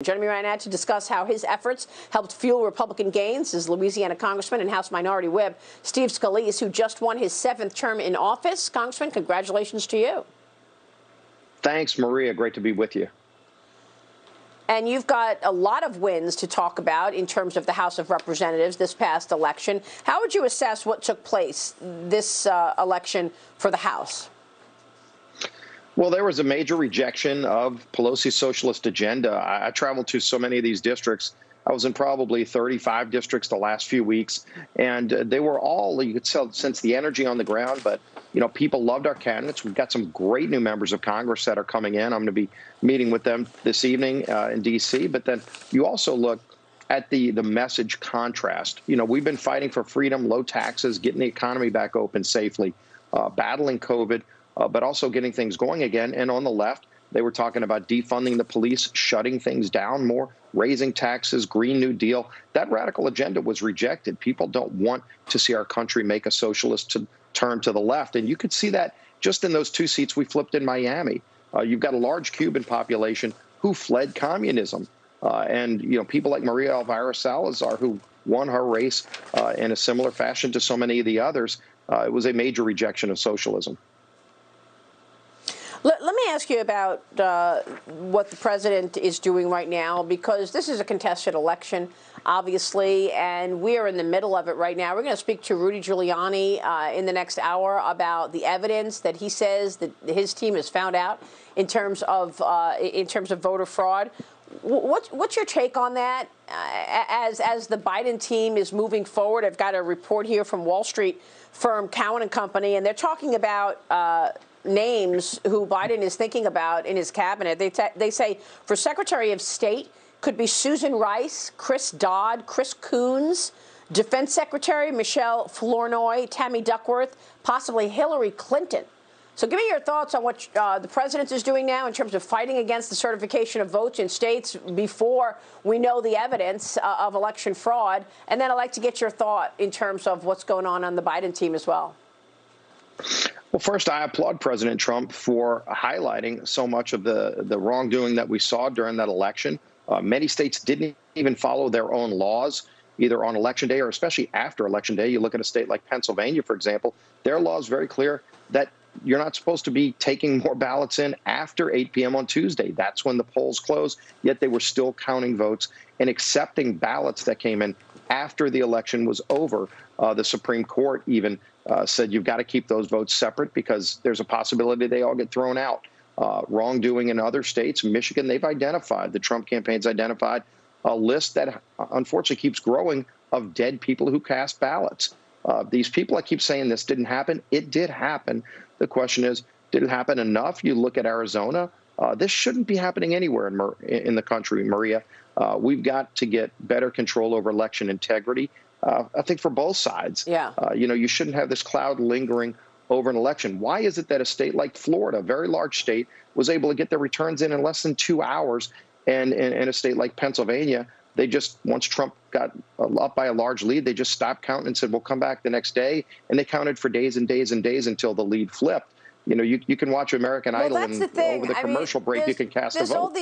Joining me right now to discuss how his efforts helped fuel Republican gains is Louisiana Congressman and House Minority Whip Steve Scalise, who just won his 7th term in office. Congressman, congratulations to you. Thanks, Maria. Great to be with you. And you've got a lot of wins to talk about in terms of the House of Representatives this past election. How would you assess what took place this election for the House? Well, there was a major rejection of Pelosi's socialist agenda. I traveled to so many of these districts. I was in probably 35 districts the last few weeks, and they were all, you could sense the energy on the ground, but, you know, people loved our candidates. We've got some great new members of Congress that are coming in. I'm going to be meeting with them this evening in D.C., but then you also look at the message contrast. You know, we've been fighting for freedom, low taxes, getting the economy back open safely, battling COVID, but also getting things going again. And on the left, they were talking about defunding the police, shutting things down more, raising taxes, Green New Deal. That radical agenda was rejected. People don't want to see our country make a socialist turn to the left. And you could see that just in those 2 seats we flipped in Miami. You've got a large Cuban population who fled communism. And, you know, people like Maria Elvira Salazar, who won her race in a similar fashion to so many of the others, it was a major rejection of socialism. Let me ask you about what the president is doing right now, because this is a contested election, obviously, and we are in the middle of it right now. We're going to speak to Rudy Giuliani in the next hour about the evidence that he says that his team has found out in terms of voter fraud. What's your take on that as the Biden team is moving forward? I've got a report here from Wall Street firm Cowen and Company, and they're talking about names who Biden is thinking about in his cabinet. They say for Secretary of State could be Susan Rice, Chris Dodd, Chris Coons, Defense Secretary Michelle Flournoy, Tammy Duckworth, possibly Hillary Clinton. So give me your thoughts on what the president is doing now in terms of fighting against the certification of votes in states before we know the evidence of election fraud. And then I'd like to get your thought in terms of what's going on the Biden team as well. Well, first, I applaud President Trump for highlighting so much of the wrongdoing that we saw during that election. Many states didn't even follow their own laws, either on Election Day or especially after Election Day. You look at a state like Pennsylvania, for example, their law is very clear that you're not supposed to be taking more ballots in after 8 p.m. on Tuesday. That's when the polls close, yet they were still counting votes and accepting ballots that came in after the election was over. The Supreme Court even said you've got to keep those votes separate because there's a possibility they all get thrown out. Wrongdoing in other states, Michigan, they've identified, the Trump campaign's identified a list that unfortunately keeps growing of dead people who cast ballots. These people, I keep saying this didn't happen. It did happen. The question is, did it happen enough? You look at Arizona. This shouldn't be happening anywhere in the country, Maria. We've got to get better control over election integrity. I think for both sides. Yeah. You know, you shouldn't have this cloud lingering over an election. Why is it that a state like Florida, a very large state, was able to get their returns in less than 2 hours, and in a state like Pennsylvania, they just, once Trump got up by a large lead, they just stopped counting and said, we'll come back the next day. And they counted for days and days and days until the lead flipped. You know, you can watch American Idol, and over the commercial break, you can cast a vote.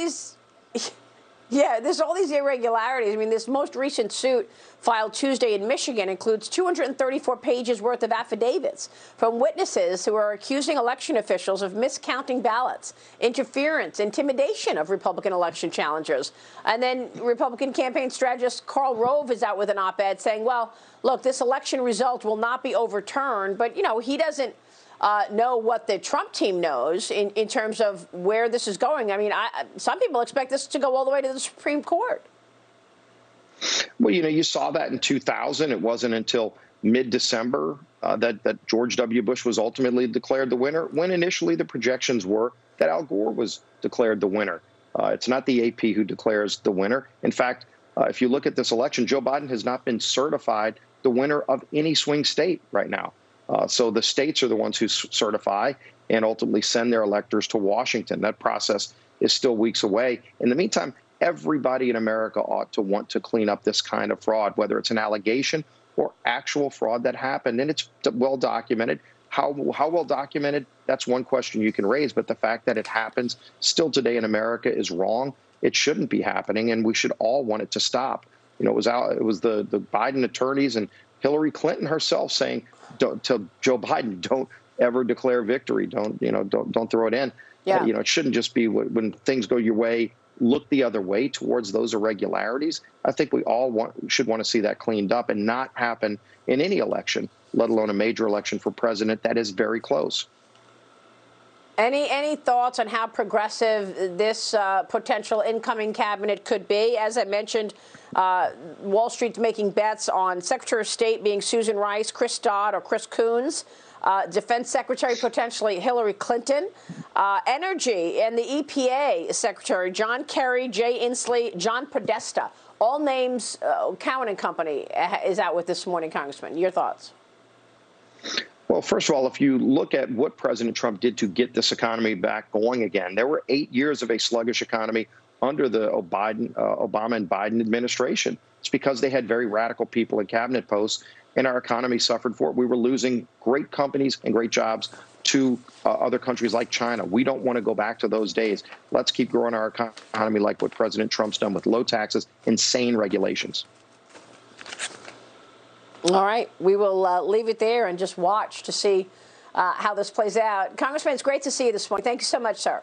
Yeah, there's all these irregularities. I mean, this most recent suit filed Tuesday in Michigan includes 234 pages worth of affidavits from witnesses who are accusing election officials of miscounting ballots, interference, intimidation of Republican election challengers. And then Republican campaign strategist Karl Rove is out with an op-ed saying, well, look, this election result will not be overturned. But, you know, he doesn't know what the Trump team knows in terms of where this is going. I mean, some people expect this to go all the way to the Supreme Court. Well, you know, you saw that in 2000. It wasn't until mid-December that George W. Bush was ultimately declared the winner, when initially the projections were that Al Gore was declared the winner. It's not the AP who declares the winner. In fact, if you look at this election, Joe Biden has not been certified the winner of any swing state right now. So the states are the ones who certify and ultimately send their electors to Washington. That process is still weeks away. In the meantime, everybody in America ought to want to clean up this kind of fraud, whether it's an allegation or actual fraud that happened. And it's well documented. How well documented, that's one question you can raise. But the fact that it happens still today in America is wrong. it shouldn't be happening, and we should all want it to stop. It was the Biden attorneys and Hillary Clinton herself saying to Joe Biden, don't ever declare victory. Don't throw it in. Yeah. It shouldn't just be when things go your way, look the other way towards those irregularities. I think we all should want to see that cleaned up and not happen in any election, let alone a major election for president that is very close. Any thoughts on how progressive this potential incoming cabinet could be? As I mentioned, Wall Street's making bets on Secretary of State being Susan Rice, Chris Dodd, or Chris Coons. Defense Secretary, potentially Hillary Clinton. Energy and the EPA Secretary, John Kerry, Jay Inslee, John Podesta. All names, Cowan and Company is out with this morning, Congressman. Your thoughts? Well, first of all, if you look at what President Trump did to get this economy back going again, there were 8 years of a sluggish economy under the Obama and Biden administration. It's because they had very radical people in cabinet posts, and our economy suffered for it. We were losing great companies and great jobs to other countries like China. We don't want to go back to those days. Let's keep growing our economy like what President Trump's done with low taxes, insane regulations. All right. We will leave it there and just watch to see how this plays out. Congressman, it's great to see you this morning. Thank you so much, sir.